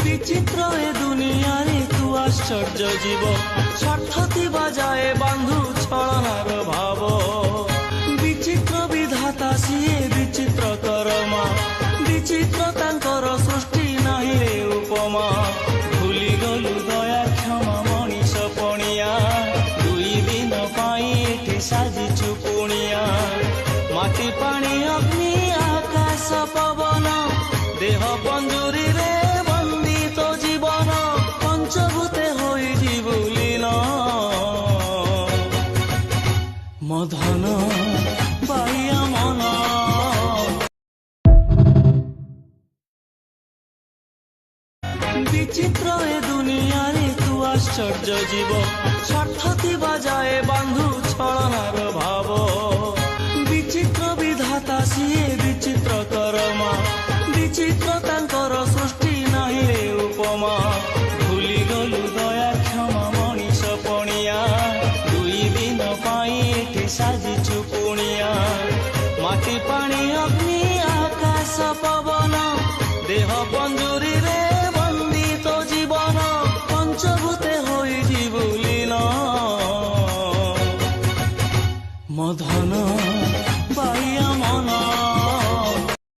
বিচিত্র এ দুনিয়ারে তু আশ্চর্য জীব, স্বার্থ থিবা যায় বান্ধু ছলনার ভাব। বিচিত্র বিধাতা সিଏ বিচিত্র করমা, বিচিত্র তাঙ্কর সৃষ্টি নাহি রে উপমা। ভুলি গলু দয়া ক্ষমা মଣିষ পଣିয়া, দুই দিন পাই এଠି সাজিছু পুଣିয়া। মাটি পানি অগ্নি আকাশ পবন, দেহ পঞ্জুরি রে বন্দিত জীবন। পঞ্চভূতে হই জীবলীন, মধন পাইয়া মন। বিচিত্র এ দুনিয়ারে তু আশ্চর্য জীব, স্বার্থ থিবা যায় বান্ধু ছলনার ভাব। বিচিত্র বিধাতা সিଏ বিচিত্র করমা, বিচিত্র তাঙ্কর সৃষ্টি নাহি রে উপমা। ভুলি গলু দয়া ক্ষমা মଣିষ পଣିয়া, দুই দিন পাই এଠି সাজিছু পুଣିয়া। মাটি পানি অগ্নি আকাশ পবন, দেহ পঞ্জুরি রে বন্দিত জীবন। পঞ্চভূতে হই জীবলীন, মধন